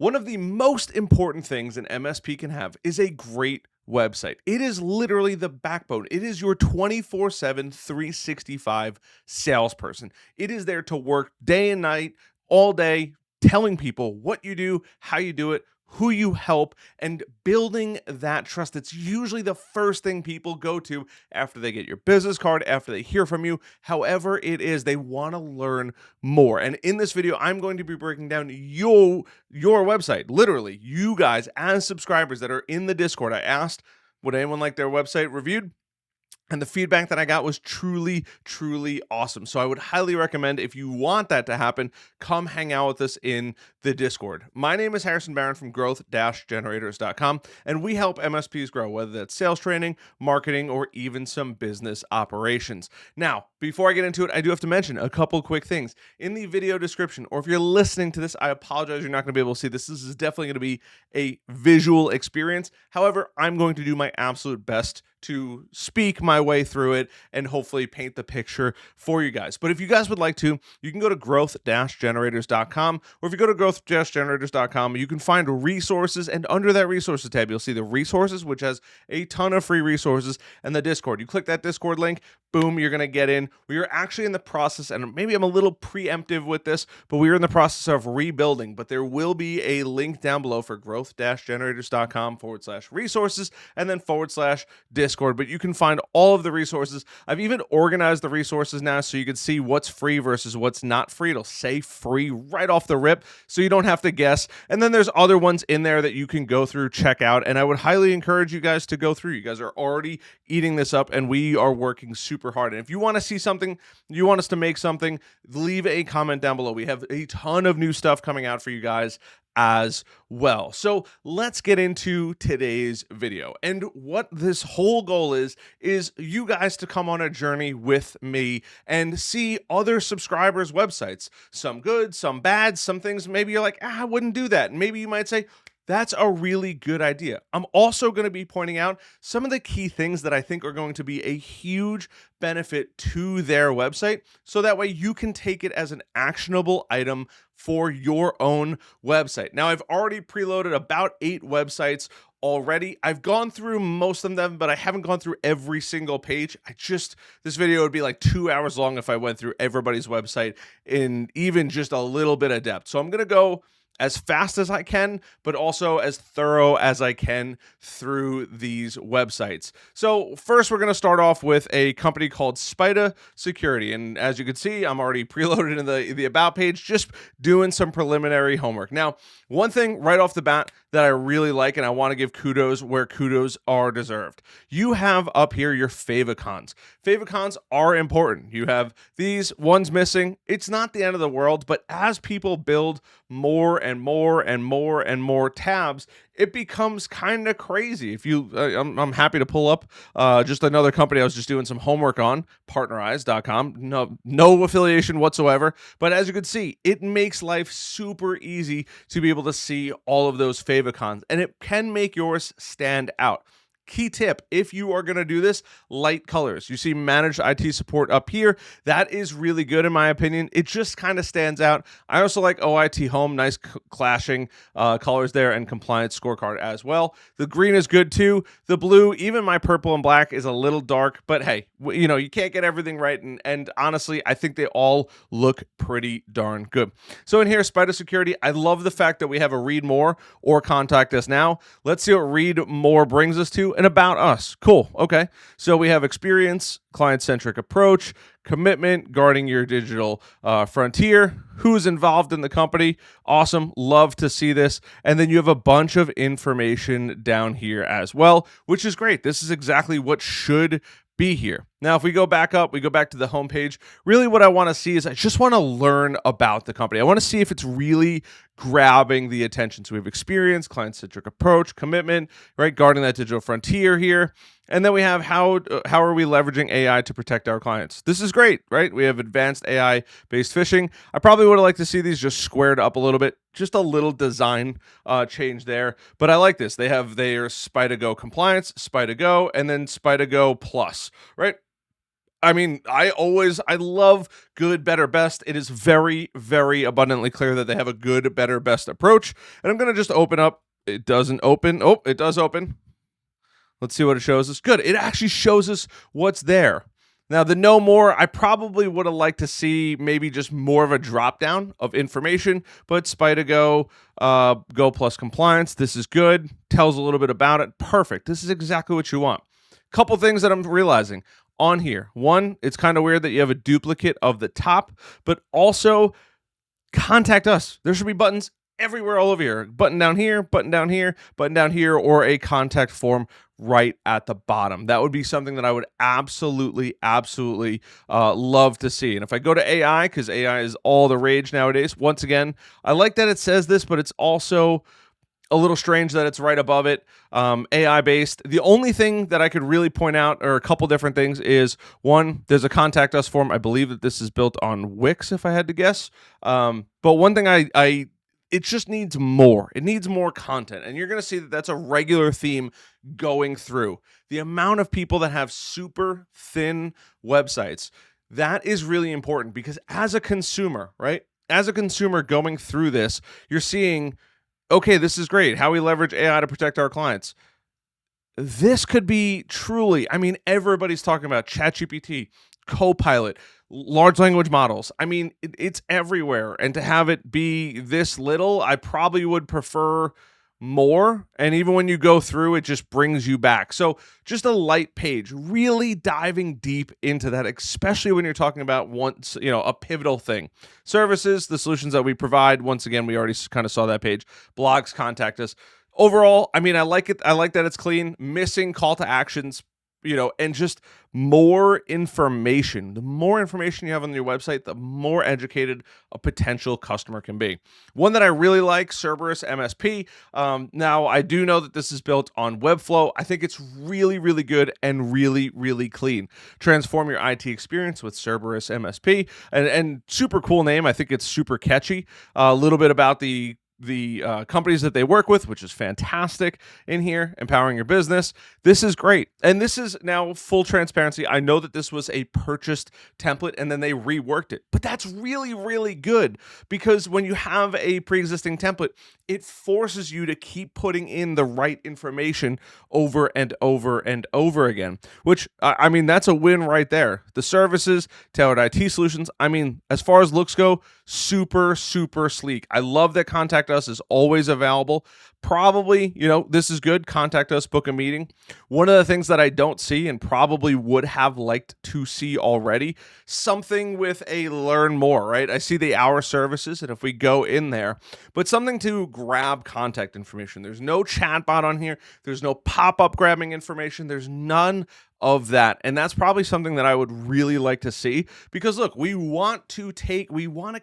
One of the most important things an MSP can have is a great website. It is literally the backbone. It is your 24/7, 365 salesperson. It is there to work day and night, all day, telling people what you do, how you do it, who you help, and building that trust. It's usually the first thing people go to after they get your business card, after they hear from you. However, it is, they want to learn more. And in this video, I'm going to be breaking down your website. Literally, you guys as subscribers that are in the Discord. I asked, would anyone like their website reviewed? And the feedback that I got was truly, truly awesome. So I would highly recommend, if you want that to happen, come hang out with us in the Discord. My name is Harrison Barron from growth-generators.com, and we help MSPs grow, whether that's sales training, marketing, or even some business operations. Now, before I get into it, I do have to mention a couple quick things. In the video description, or if you're listening to this, I apologize, you're not going to be able to see this. This is definitely going to be a visual experience. However, I'm going to do my absolute best to speak my way through it and hopefully paint the picture for you guys. But if you guys would like to, you can go to growth-generators.com, or if you go to growth-generators.com, you can find resources, and under that resources tab, you'll see the resources, which has a ton of free resources, and the Discord. You click that Discord link, boom, you're going to get in. We are actually in the process, and maybe I'm a little preemptive with this, but we are in the process of rebuilding, but there will be a link down below for growth-generators.com/resources and then /Discord. But you can find all of the resources. I've even organized the resources now so you can see what's free versus what's not free. It'll say free right off the rip, so you don't have to guess. And then there's other ones in there that you can go through, check out, and I would highly encourage you guys to go through. You guys are already eating this up, and we are working super hard. And if you want to see something, you want us to make something, leave a comment down below. We have a ton of new stuff coming out for you guys as well. So let's get into today's video. And what this whole goal is you guys to come on a journey with me and see other subscribers' websites. Some good, some bad, some things maybe you're like, I wouldn't do that. And maybe you might say, that's a really good idea. I'm also going to be pointing out some of the key things that I think are going to be a huge benefit to their website, so that way you can take it as an actionable item for your own website. Now, I've already preloaded about 8 websites already. I've gone through most of them, but I haven't gone through every single page. This video would be like 2 hours long if I went through everybody's website in even just a little bit of depth. So I'm going to go as fast as I can, but also as thorough as I can through these websites. So first, we're going to start off with a company called Spida Security. And as you can see, I'm already preloaded in the About page, just doing some preliminary homework. Now, one thing right off the bat that I really like, and I want to give kudos where kudos are deserved. You have up here your favicons. Favicons are important. You have these, one's missing. It's not the end of the world, but as people build more and more and more and more tabs, it becomes kind of crazy. If you, I'm happy to pull up just another company I was just doing some homework on, partnerize.com. No affiliation whatsoever. But as you can see, it makes life super easy to be able to see all of those favicons, and it can make yours stand out. Key tip, if you are going to do this, light colors. You see managed IT support up here. That is really good in my opinion. It just kind of stands out. I also like OIT Home, nice clashing colors there, and compliance scorecard as well. The green is good too. The blue, even my purple and black is a little dark, but hey, you know, you can't get everything right. And honestly, I think they all look pretty darn good. So in here, Spida Security, I love the fact that we have a read more or contact us now. Let's see what read more brings us to. And about us. Cool. Okay. So we have experience, client-centric approach, commitment, guarding your digital frontier, who's involved in the company. Awesome. Love to see this. And then you have a bunch of information down here as well, which is great. This is exactly what should be here. Now, if we go back up, we go back to the homepage. Really what I want to see is I just want to learn about the company. I want to see if it's really grabbing the attention. So we have experience, client-centric approach, commitment, right? Guarding that digital frontier here. And then we have how are we leveraging AI to protect our clients? This is great, right? We have advanced AI-based phishing. I probably would have liked to see these just squared up a little bit, just a little design change there. But I like this. They have their Spida Go compliance, Spida Go, and then Spida Go Plus, right? I mean, I love good, better, best. It is very, very abundantly clear that they have a good, better, best approach. And I'm going to just open up. It doesn't open. Oh, it does open. Let's see what it shows us. Good. It actually shows us what's there. Now, the no more, I probably would have liked to see maybe just more of a drop down of information, but Spydago, Go Plus Compliance, this is good. Tells a little bit about it. Perfect. This is exactly what you want. Couple things that I'm realizing on here. One, it's kind of weird that you have a duplicate of the top, but also contact us. There should be buttons everywhere all over here. Button down here, button down here, button down here, or a contact form right at the bottom. That would be something that I would absolutely love to see. And if I go to AI, because AI is all the rage nowadays, once again, I like that it says this, but it's also a little strange that it's right above it. AI based. The only thing that I could really point out, or a couple different things, is one, there's a contact us form. I believe that this is built on Wix, if I had to guess. But one thing it just needs more. It needs more content. And you're going to see that that's a regular theme going through. The amount of people that have super thin websites, that is really important, because as a consumer, right? As a consumer going through this, you're seeing, okay, this is great. How we leverage AI to protect our clients. This could be truly, I mean, everybody's talking about ChatGPT, Copilot, large language models. I mean, it's everywhere. And to have it be this little, I probably would prefer more. And even when you go through, it just brings you back. So just a light page, really diving deep into that, especially when you're talking about once, a pivotal thing. Services, the solutions that we provide. Once again, we already kind of saw that page. Blogs, contact us. Overall, I mean, I like it. I like that it's clean, missing call to actions, and just more information. The more information you have on your website, the more educated a potential customer can be. One that I really like, Cerberus MSP. Now, I do know that this is built on Webflow. I think it's really, really good and really, really clean. Transform your IT experience with Cerberus MSP. And super cool name. I think it's super catchy. A little bit about the companies that they work with, which is fantastic in here, empowering your business. This is great. And this is now full transparency. I know that this was a purchased template and then they reworked it, but that's really, really good, because when you have a pre-existing template, it forces you to keep putting in the right information over and over and over again, which, I mean, that's a win right there. The services, tailored IT solutions, I mean, as far as looks go, super, super sleek. I love that contact us is always available. Probably, this is good. Contact us, book a meeting. One of the things that I don't see and probably would have liked to see already, something with a learn more, right? I see the hour services, and if we go in there, but something to grab contact information. There's no chatbot on here. There's no pop-up grabbing information. There's none of that. And that's probably something that I would really like to see, because look, we want to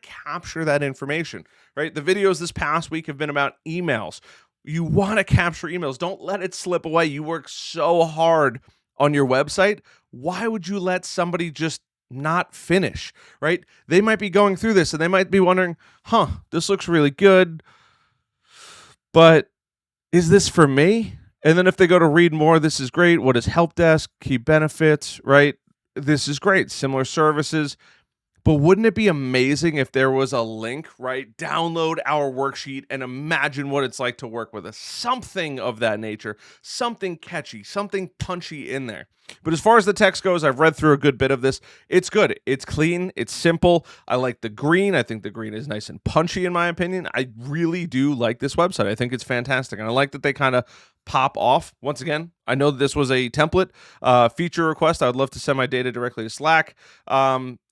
capture that information, right? The videos this past week have been about emails. You want to capture emails. Don't let it slip away. You work so hard on your website. Why would you let somebody just not finish, right? They might be going through this and they might be wondering, this looks really good, but is this for me? And then if they go to read more, this is great. What is help desk, key benefits, right? This is great. Similar services. But wouldn't it be amazing if there was a link, right? Download our worksheet and imagine what it's like to work with us. Something of that nature, something catchy, something punchy in there. But as far as the text goes, I've read through a good bit of this. It's good. It's clean. It's simple. I like the green. I think the green is nice and punchy, in my opinion. I really do like this website. I think it's fantastic. And I like that they kind of pop off. Once again, I know that this was a template feature request. I would love to send my data directly to Slack.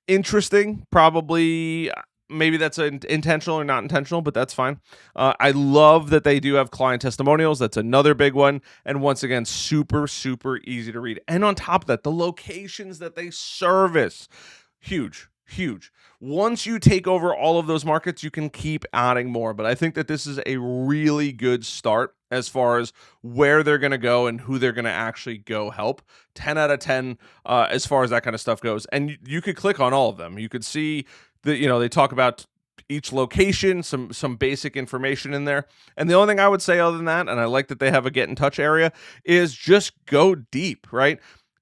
Interesting, probably. Maybe that's intentional or not intentional, but that's fine. I love that they do have client testimonials. That's another big one. And once again, super, super easy to read. And on top of that, the locations that they service, huge. Once you take over all of those markets, you can keep adding more. But I think that this is a really good start as far as where they're going to go and who they're going to actually go help. 10 out of 10 as far as that kind of stuff goes. And you could click on all of them. You could see that, they talk about each location, some basic information in there. And the only thing I would say other than that, and I like that they have a get in touch area, is just go deep, right?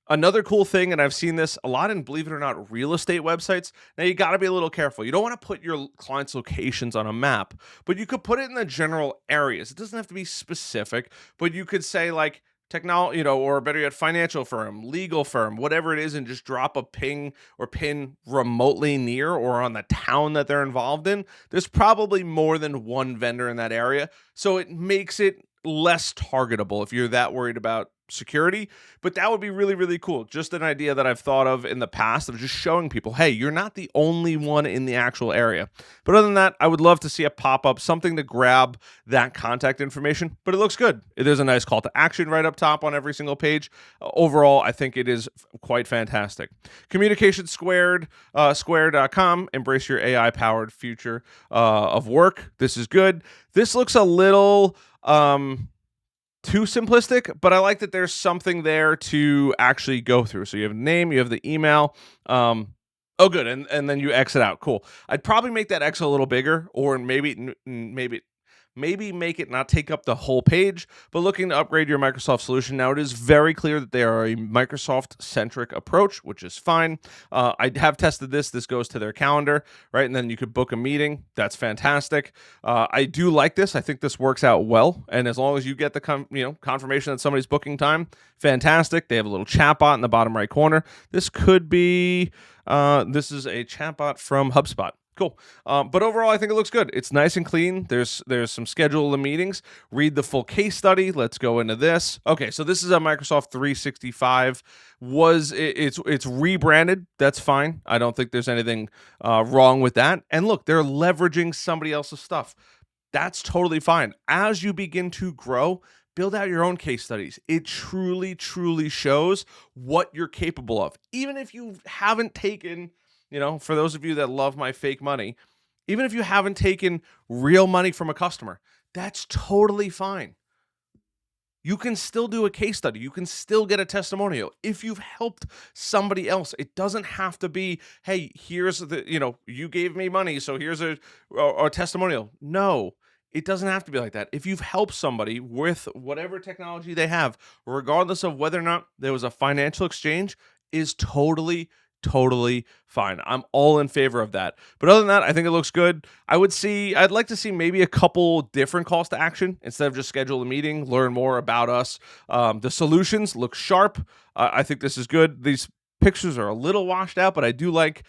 Another cool thing, and I've seen this a lot in, believe it or not, real estate websites. Now, you got to be a little careful. You don't want to put your clients' locations on a map, but you could put it in the general areas. It doesn't have to be specific, but you could say, like, technology, or better yet, financial firm, legal firm, whatever it is, and just drop a ping or pin remotely near or on the town that they're involved in. There's probably more than one vendor in that area. So it makes it less targetable if you're that worried about security. But that would be really, really cool. Just an idea that I've thought of in the past of just showing people, hey, you're not the only one in the actual area. But other than that, I would love to see a pop up, something to grab that contact information. But it looks good. There's a nice call to action right up top on every single page. Overall, I think it is quite fantastic. Communication Squared, square.com. Embrace your AI powered future of work. This is good. This looks a little too simplistic, but I like that there's something there to actually go through. So you have a name, you have the email. Oh, good, and then you exit out. Cool. I'd probably make that X a little bigger, or maybe make it not take up the whole page, but looking to upgrade your Microsoft solution. Now, it is very clear that they are a Microsoft-centric approach, which is fine. I have tested this. This goes to their calendar, right? And then you could book a meeting. That's fantastic. I do like this. I think this works out well. And as long as you get the confirmation that somebody's booking time, fantastic. They have a little chatbot in the bottom right corner. This could be, this is a chatbot from HubSpot. Cool. But overall, I think it looks good. It's nice and clean. There's some schedule of meetings. Read the full case study. Let's go into this. Okay, so this is a Microsoft 365. It's rebranded. That's fine. I don't think there's anything wrong with that. And look, they're leveraging somebody else's stuff. That's totally fine. As you begin to grow, build out your own case studies. It truly, truly shows what you're capable of. Even if you haven't taken, for those of you that love my fake money, even if you haven't taken real money from a customer, that's totally fine. You can still do a case study. You can still get a testimonial. If you've helped somebody else, it doesn't have to be, hey, here's you gave me money, so here's a testimonial. No, it doesn't have to be like that. If you've helped somebody with whatever technology they have, regardless of whether or not there was a financial exchange, is totally fine. I'm all in favor of that. But other than that, I think it looks good. I'd like to see maybe a couple different calls to action instead of just schedule a meeting, learn more about us. The solutions look sharp. I think this is good. These pictures are a little washed out, but I do like,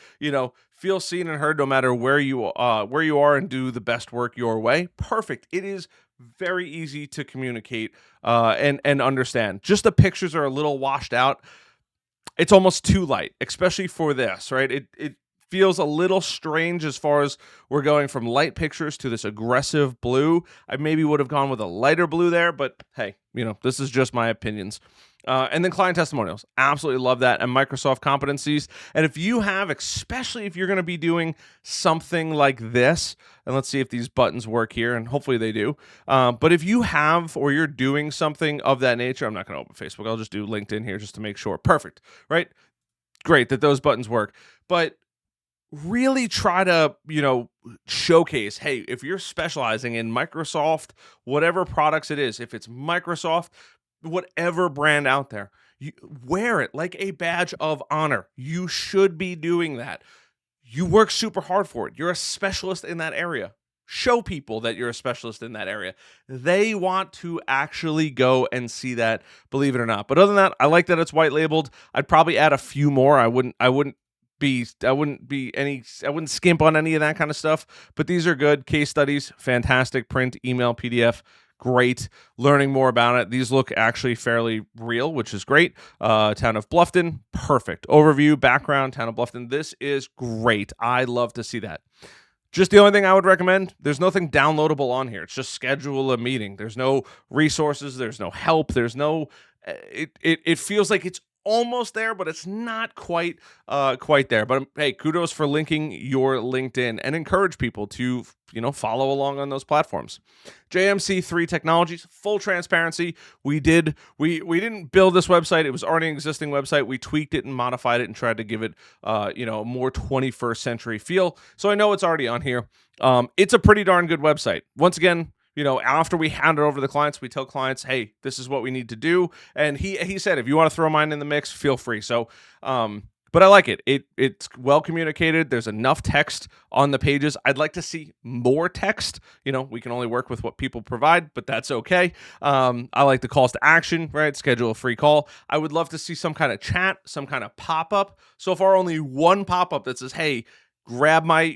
feel seen and heard no matter where you are, and do the best work your way. Perfect. It is very easy to communicate and understand. Just the pictures are a little washed out. It's almost too light, especially for this, right? It feels a little strange as far as we're going from light pictures to this aggressive blue. I maybe would have gone with a lighter blue there, but hey, this is just my opinions. And then client testimonials. Absolutely love that. And Microsoft competencies. And if you have, especially if you're going to be doing something like this, and let's see if these buttons work here, and hopefully they do. But if you have, or you're doing something of that nature, I'm not going to open Facebook. I'll just do LinkedIn here just to make sure. Perfect, right? Great that those buttons work. But really try to, showcase, hey, if you're specializing in Microsoft, whatever products it is, if it's Microsoft, whatever brand out there, you wear it like a badge of honor. You should be doing that. You work super hard for it. You're a specialist in that area. Show people that you're a specialist in that area. They want to actually go and see that, believe it or not. But other than that, I like that it's white labeled. I'd probably add a few more. I wouldn't skimp on any of that kind of stuff, but these are good. Case studies, fantastic. Print, email, PDF, great. Learning more about it. These look actually fairly real, which is great. Town of Bluffton, perfect. Overview, background, Town of Bluffton. This is great. I love to see that. Just the only thing I would recommend, there's nothing downloadable on here. It's just schedule a meeting. There's no resources. There's no help. There's no, it feels like it's almost there, but it's not quite there. But hey, kudos for linking your LinkedIn, and encourage people to follow along on those platforms. JMC3 Technologies, full transparency. We didn't build this website. It was already an existing website. We tweaked it and modified it and tried to give it a more 21st century feel. So I know it's already on here. It's a pretty darn good website. Once again, after we hand it over to the clients, we tell clients, hey, this is what we need to do. And he said, if you want to throw mine in the mix, feel free. So, but I like it. It's well communicated. There's enough text on the pages. I'd like to see more text. We can only work with what people provide, but that's okay. I like the calls to action, right? Schedule a free call. I would love to see some kind of chat, some kind of pop-up. So far, only one pop-up that says, hey, grab my,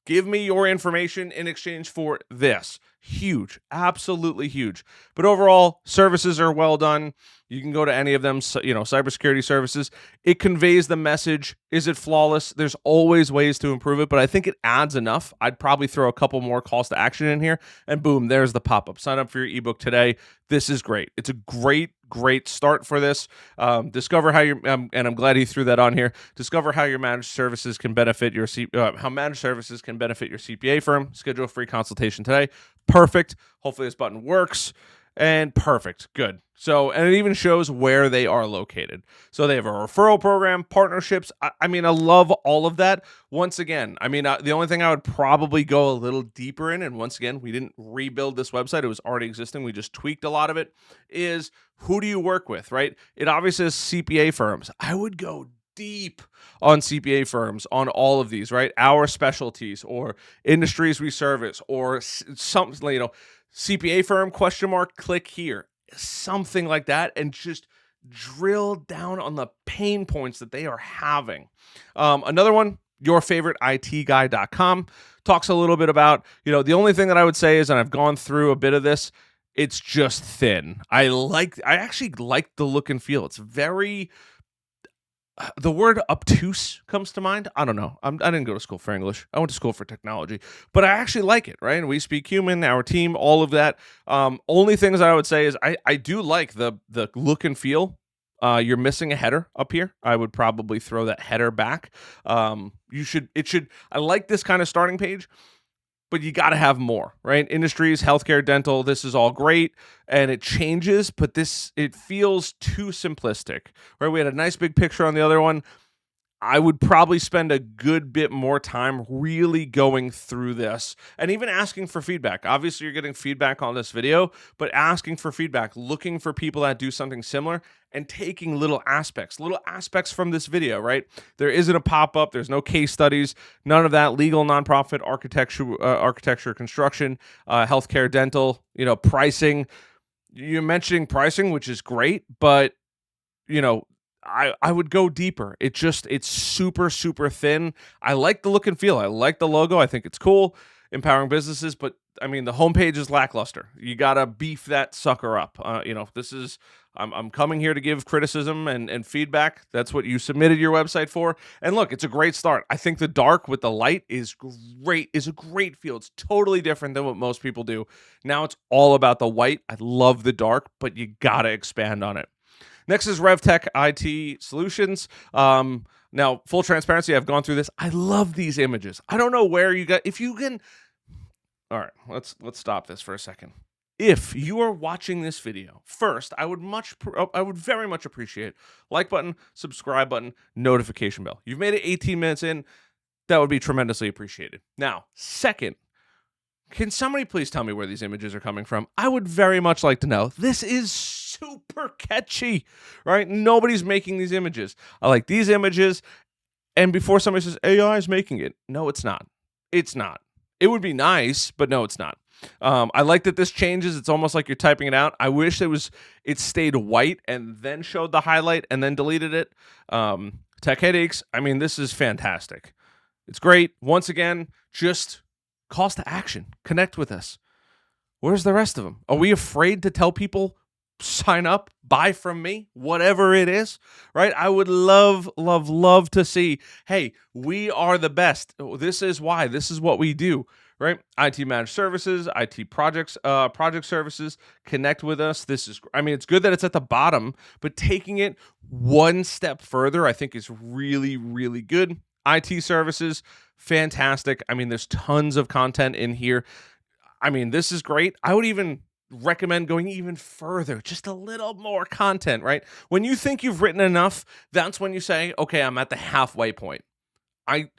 give me your information in exchange for this. Huge, absolutely huge. But overall, services are well done. You can go to any of them, cybersecurity services. It conveys the message. Is it flawless? There's always ways to improve it, but I think it adds enough. I'd probably throw a couple more calls to action in here, and boom, there's the pop-up. Sign up for your ebook today. This is great. It's a great start for this. Discover how and I'm glad he threw that on here. Discover how your managed services can benefit how managed services can benefit your CPA firm. Schedule a free consultation today. Perfect. Hopefully this button works. And perfect. Good. So, and it even shows where they are located. So they have a referral program, partnerships. I love all of that. Once again, the only thing I would probably go a little deeper in, and once again, we didn't rebuild this website. It was already existing. We just tweaked a lot of it, is who do you work with, right? It obviously is CPA firms. I would go deep on CPA firms on all of these, right? Our specialties or industries we service or something, CPA firm, ? Click here, something like that, and just drill down on the pain points that they are having. Another one, yourfavoriteitguy.com, talks a little bit about, the only thing that I would say is, and I've gone through a bit of this, it's just thin. I actually like the look and feel. It's very, the word obtuse comes to mind. I don't know. I didn't go to school for English. I went to school for technology, but I actually like it, right? We speak human, our team, all of that. Only things I would say is I do like the look and feel. You're missing a header up here. I would probably throw that header back. I like this kind of starting page, but you got to have more, right? Industries, healthcare, dental, this is all great, and it changes, but it feels too simplistic, right? We had a nice big picture on the other one. I would probably spend a good bit more time really going through this and even asking for feedback. Obviously, you're getting feedback on this video, but asking for feedback, looking for people that do something similar and taking little aspects from this video, right? There isn't a pop-up. There's no case studies, none of that. Legal, nonprofit, architecture, construction, healthcare, dental, pricing. You're mentioning pricing, which is great, but, I would go deeper. It's super, super thin. I like the look and feel. I like the logo. I think it's cool, empowering businesses, but the homepage is lackluster. You got to beef that sucker up. I'm coming here to give criticism and feedback. That's what you submitted your website for. And look, it's a great start. I think the dark with the light is a great feel. It's totally different than what most people do. Now it's all about the white. I love the dark, but you got to expand on it. Next is RevTech IT Solutions. Now, full transparency, I've gone through this. I love these images. I don't know where you got, if you can. All right, let's stop this for a second. If you are watching this video, first, I would very much appreciate like button, subscribe button, notification bell. You've made it 18 minutes in. That would be tremendously appreciated. Now, second, can somebody please tell me where these images are coming from? I would very much like to know. This is super catchy, right? Nobody's making these images. I like these images. And before somebody says, AI is making it. No, it's not. It's not. It would be nice, but no, it's not. I like that this changes. It's almost like you're typing it out. I wish it stayed white and then showed the highlight and then deleted it. Tech headaches. This is fantastic. It's great. Once again, just calls to action. Connect with us. Where's the rest of them? Are we afraid to tell people, sign up, buy from me, whatever it is, right? I would love, love, love to see, hey, we are the best. This is why. This is what we do, right? IT managed services, IT project services, connect with us. It's good that it's at the bottom, but taking it one step further, I think is really, really good. IT services, fantastic. There's tons of content in here. This is great. I would even recommend going even further, just a little more content, right? When you think you've written enough, that's when you say, okay, I'm at the halfway point. I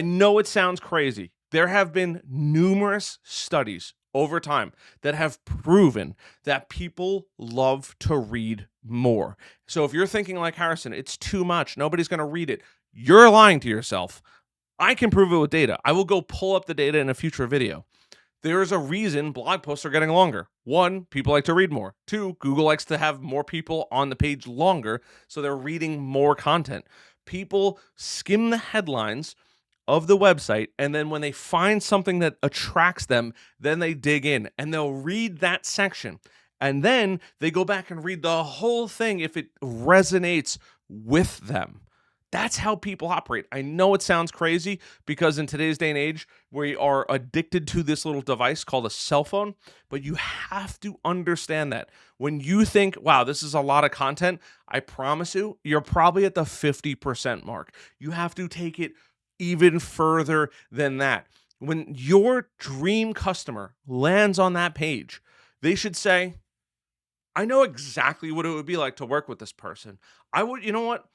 know it sounds crazy. There have been numerous studies over time that have proven that people love to read more. So if you're thinking like Harrison, it's too much, nobody's going to read it, you're lying to yourself. I can prove it with data. I will go pull up the data in a future video. There's a reason blog posts are getting longer. One, people like to read more. Two, Google likes to have more people on the page longer, so they're reading more content. People skim the headlines of the website, and then when they find something that attracts them, then they dig in and they'll read that section. And then they go back and read the whole thing if it resonates with them. That's how people operate. I know it sounds crazy because in today's day and age, we are addicted to this little device called a cell phone, but you have to understand that. When you think, wow, this is a lot of content, I promise you, you're probably at the 50% mark. You have to take it even further than that. When your dream customer lands on that page, they should say, I know exactly what it would be like to work with this person. You know what?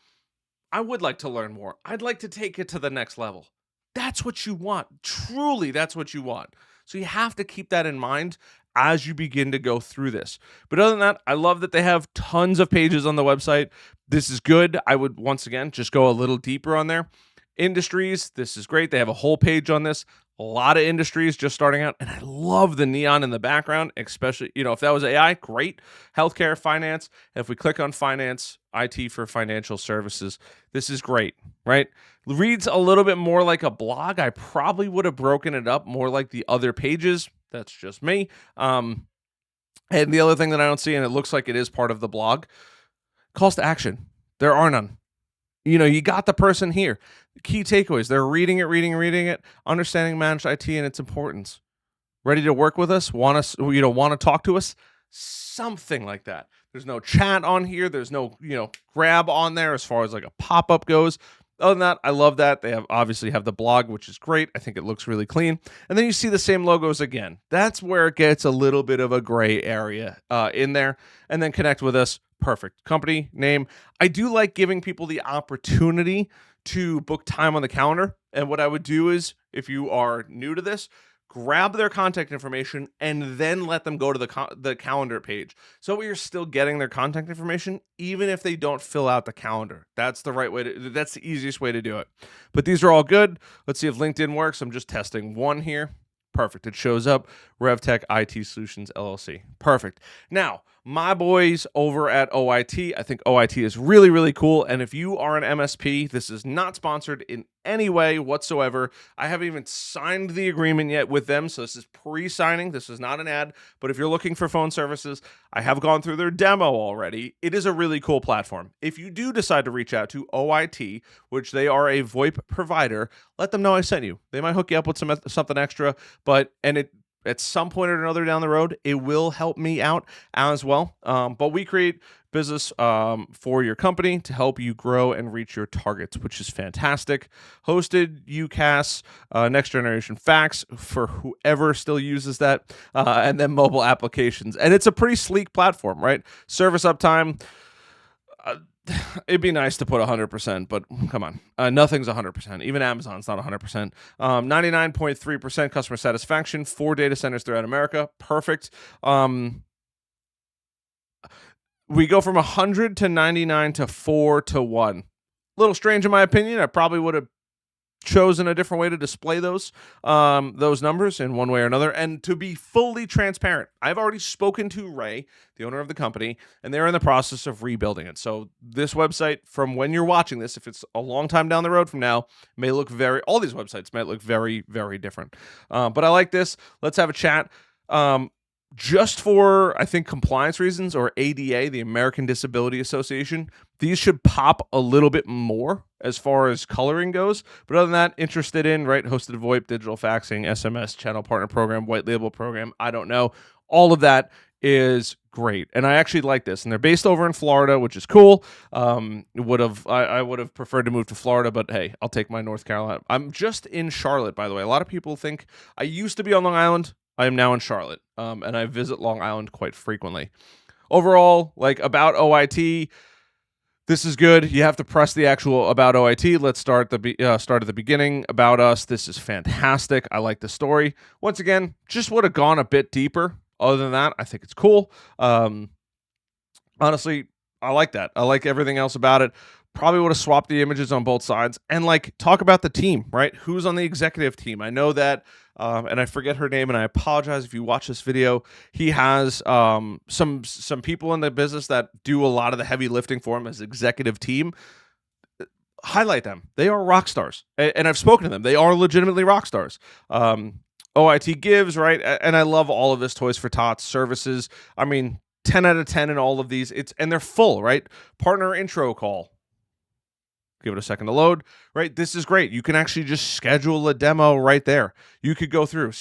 I would like to learn more. I'd like to take it to the next level. That's what you want. Truly, that's what you want. So you have to keep that in mind as you begin to go through this. But other than that, I love that they have tons of pages on the website. This is good. I would, once again, just go a little deeper on there. Industries, this is great. They have a whole page on this. A lot of industries just starting out. And I love the neon in the background, especially, if that was AI, great. Healthcare, finance. And if we click on finance, IT for financial services, this is great, right? Reads a little bit more like a blog. I probably would have broken it up more like the other pages. That's just me. And the other thing that I don't see, and it looks like it is part of the blog, calls to action. There are none. You got the person here. Key takeaways. They're reading it, understanding managed IT and its importance. Ready to work with us? Want to talk to us? Something like that. There's no chat on here. There's no, grab on there as far as like a pop-up goes. Other than that, I love that. They obviously have the blog, which is great. I think it looks really clean. And then you see the same logos again. That's where it gets a little bit of a gray area in there. And then connect with us. Perfect. Company, name. I do like giving people the opportunity to book time on the calendar. And what I would do is, if you are new to this, grab their contact information and then let them go to the calendar page. So you're still getting their contact information, even if they don't fill out the calendar. That's the right way that's the easiest way to do it. But these are all good. Let's see if LinkedIn works. I'm just testing one here. Perfect. It shows up. RevTech IT Solutions LLC. Perfect. Now, my boys over at OIT, I think OIT is really, really cool. And if you are an MSP, this is not sponsored in any way whatsoever. I haven't even signed the agreement yet with them, so this is pre-signing. This is not an ad. But if you're looking for phone services, I have gone through their demo already. It is a really cool platform. If you do decide to reach out to OIT, which they are a VoIP provider, let them know I sent you. They might hook you up with something extra, at some point or another down the road, it will help me out as well. But we create business for your company to help you grow and reach your targets, which is fantastic. Hosted, UCaaS, next generation fax for whoever still uses that, and then mobile applications. And it's a pretty sleek platform, right? Service uptime. It'd be nice to put 100%, but come on. Nothing's 100%. Even Amazon's not 100%. 99.3% customer satisfaction, 4 data centers throughout America. Perfect. We go from 100 to 99 to 4 to 1. A little strange in my opinion. I probably would have chosen a different way to display those numbers in one way or another. And to be fully transparent, I've already spoken to Ray, the owner of the company, and they're in the process of rebuilding it. So this website, from when you're watching this, if it's a long time down the road from now, all these websites might look very, very different. But I like this. Let's have a chat. Just for, I think, compliance reasons, or ADA, the American Disability Association, these should pop a little bit more as far as coloring goes. But other than that, interested in, right, hosted VoIP, digital faxing, SMS, channel partner program, white label program, I don't know. All of that is great. And I actually like this. And they're based over in Florida, which is cool. I would have preferred to move to Florida, but hey, I'll take my North Carolina. I'm just in Charlotte, by the way. A lot of people think I used to be on Long Island. I am now in Charlotte, and I visit Long Island quite frequently. Overall, about OIT, This is good. You have to press the actual about OIT. Let's start start at the beginning. About us. This is fantastic. I like the story. Once again, just would have gone a bit deeper. Other than that, I think it's cool. Honestly, I like that. I like everything else about it. Probably would have swapped the images on both sides and like talk about the team, right? Who's on the executive team? I know that, and I forget her name, and I apologize if you watch this video. He has some people in the business that do a lot of the heavy lifting for him as executive team. Highlight them. They are rock stars, and I've spoken to them. They are legitimately rock stars. OIT gives, right, and I love all of this Toys for Tots services. I mean, 10 out of 10 in all of these. And they're full, right? Partner intro call. Give it a second to load, right? This is great. You can actually just schedule a demo right there. You could go through,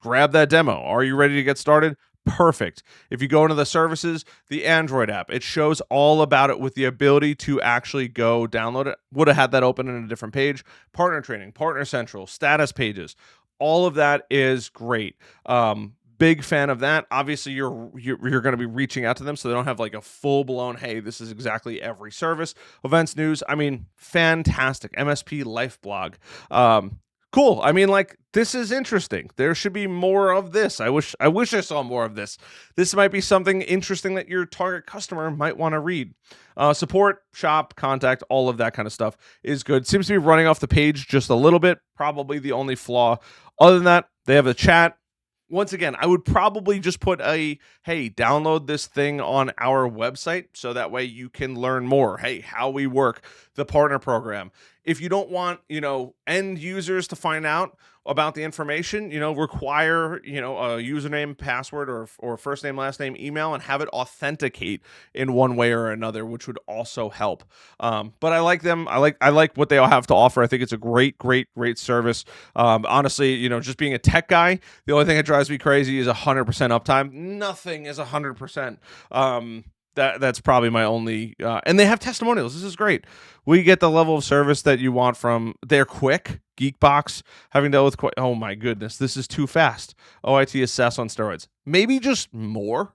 grab that demo. Are you ready to get started? Perfect. If you go into the services, the Android app, it shows all about it with the ability to actually go download it. Would have had that open in a different page. Partner training, partner central, status pages. All of that is great. Big fan of that. Obviously, you're going to be reaching out to them, so they don't have like a full blown, hey, this is exactly every service. Events, news. I mean, fantastic. MSP life blog. Cool. I mean, like, this is interesting. There should be more of this. I wish I saw more of this. This might be something interesting that your target customer might want to read. Support, shop, contact, all of that kind of stuff is good. Seems to be running off the page just a little bit. Probably the only flaw. Other than that, they have a chat. Once again, I would probably just put hey, download this thing on our website so that way you can learn more. Hey, how we work, the partner program. If you don't want, end users to find out about the information, require, a username, password, or first name, last name, email, and have it authenticate in one way or another, which would also help. But I like them. I like what they all have to offer. I think it's a great service. Honestly, just being a tech guy, the only thing that drives me crazy is 100% uptime. Nothing is 100%. That's probably my only, and they have testimonials. This is great. We get the level of service that you want from, they're quick. Geekbox, having dealt with, oh my goodness, this is too fast. OIT is SaaS on steroids. Maybe just more,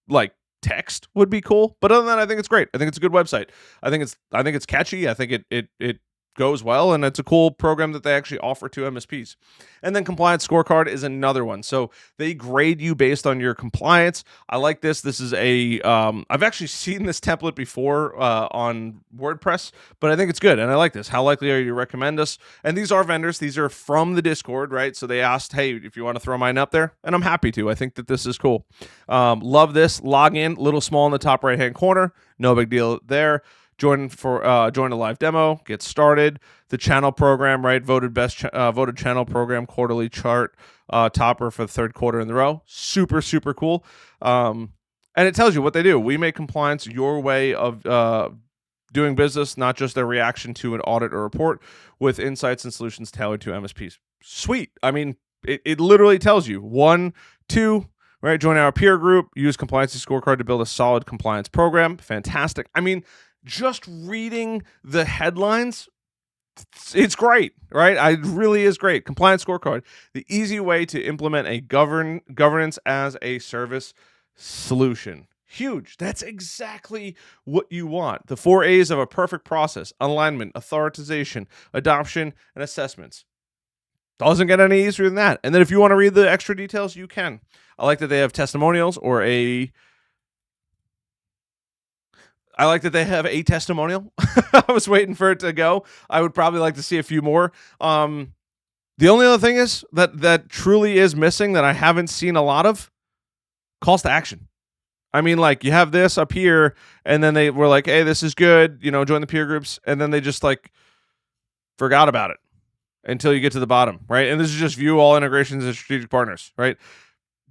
like text would be cool. But other than that, I think it's great. I think it's a good website. I think it's catchy. I think it goes well, and it's a cool program that they actually offer to MSPs. And then compliance scorecard is another one. So they grade you based on your compliance. I like this. This is I've actually seen this template before on WordPress, but I think it's good, and I like this. How likely are you to recommend us? And these are vendors. These are from the Discord, right? So they asked, hey, if you want to throw mine up there, and I'm happy to. I think that this is cool. Love this. Log in, little small in the top right-hand corner. No big deal there. Join a live demo, get started. The channel program, right? Voted channel program quarterly chart topper for the third quarter in the row. Super cool. And it tells you what they do. We make compliance your way of doing business, not just a reaction to an audit or report, with insights and solutions tailored to MSPs. Sweet. I mean, it literally tells you 1, 2. Right? Join our peer group. Use compliance scorecard to build a solid compliance program. Fantastic. I mean, just reading the headlines, it's great, right? It really is great. Compliance scorecard, the easy way to implement a governance as a service solution. Huge. That's exactly what you want. The 4 A's of a perfect process: alignment, authorization, adoption, and assessments. Doesn't get any easier than that. And then if you want to read the extra details, you can. I like that they have testimonials I like that they have a testimonial. I was waiting for it to go. I would probably like to see a few more. The only other thing is that truly is missing that I haven't seen a lot of: calls to action. I mean, like, you have this up here, and then they were like, hey, this is good, join the peer groups, and then they just like forgot about it until you get to the bottom, right? And this is just view all integrations and strategic partners, right?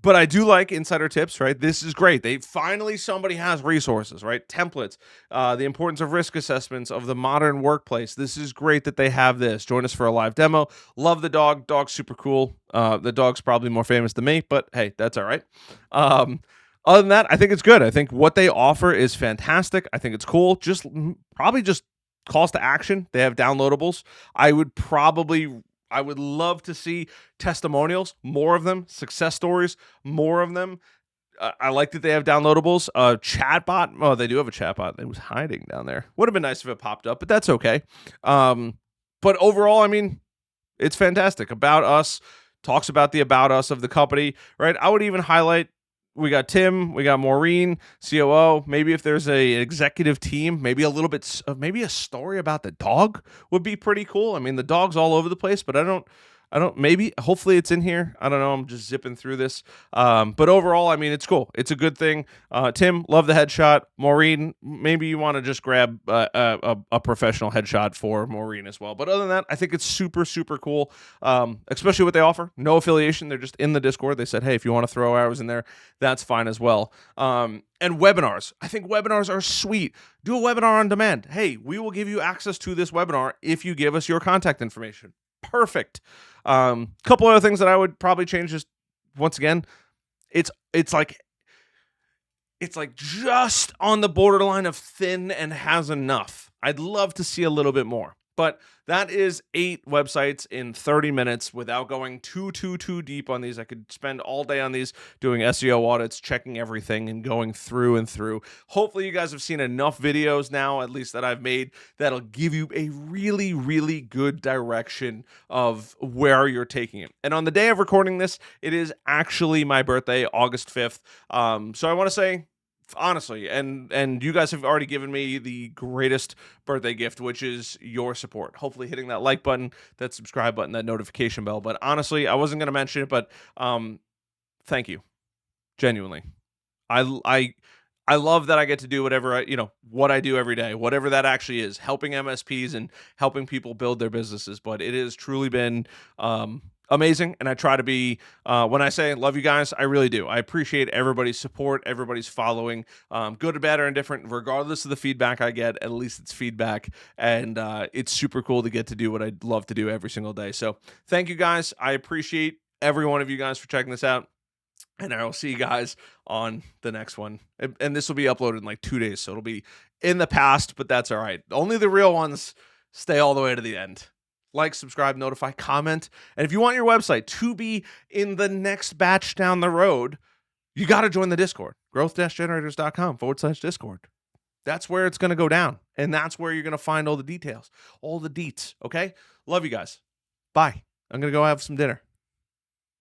But I do like insider tips, right? This is great. Somebody has resources, right? Templates, the importance of risk assessments of the modern workplace. This is great that they have this. Join us for a live demo. Love the dog. Dog's super cool. The dog's probably more famous than me, but hey, that's all right. Other than that, I think it's good. I think what they offer is fantastic. I think it's cool. Probably just calls to action. They have downloadables. I would love to see testimonials, more of them, success stories, more of them. I like that they have downloadables. Chatbot. Oh, they do have a chatbot. It was hiding down there. Would have been nice if it popped up, but that's okay. But overall, I mean, it's fantastic. About Us talks about the about us of the company, right? I would even highlight we got Tim, we got Maureen, COO. Maybe if there's a executive team, maybe a little bit, maybe a story about the dog would be pretty cool. I mean, the dog's all over the place, but maybe, hopefully it's in here. I don't know. I'm just zipping through this. But overall, I mean, it's cool. It's a good thing. Tim, love the headshot. Maureen, maybe you want to just grab a professional headshot for Maureen as well. But other than that, I think it's super, super cool. Especially what they offer. No affiliation. They're just in the Discord. They said, hey, if you want to throw hours in there, that's fine as well. And webinars. I think webinars are sweet. Do a webinar on demand. Hey, we will give you access to this webinar if you give us your contact information. Perfect. Couple other things that I would probably change. Just once again, it's like just on the borderline of thin and has enough. I'd love to see a little bit more, but that is 8 websites in 30 minutes without going too deep on these. I could spend all day on these doing SEO audits, checking everything and going through and through. Hopefully you guys have seen enough videos now, at least that I've made, that'll give you a really, really good direction of where you're taking it. And on the day of recording this, it is actually my birthday, August 5th. So I want to say, honestly, and you guys have already given me the greatest birthday gift, which is your support. Hopefully hitting that like button, that subscribe button, that notification bell. But honestly, I wasn't going to mention it, but thank you. Genuinely. I love that I get to do whatever what I do every day, whatever that actually is, helping MSPs and helping people build their businesses. But it has truly been amazing, and I try to be, when I say love you guys, I really do. I appreciate everybody's support, everybody's following, good or bad or indifferent, regardless of the feedback I get. At least it's feedback, and it's super cool to get to do what I love to do every single day. So thank you guys. I appreciate every one of you guys for checking this out, and I will see you guys on the next one. And this will be uploaded in like 2 days, so it'll be in the past, but that's all right. Only the real ones stay all the way to the end. Like, subscribe, notify, comment. And if you want your website to be in the next batch down the road, you got to join the Discord, growth-generators.com/Discord. That's where it's going to go down. And that's where you're going to find all the details, all the deets. Okay. Love you guys. Bye. I'm going to go have some dinner.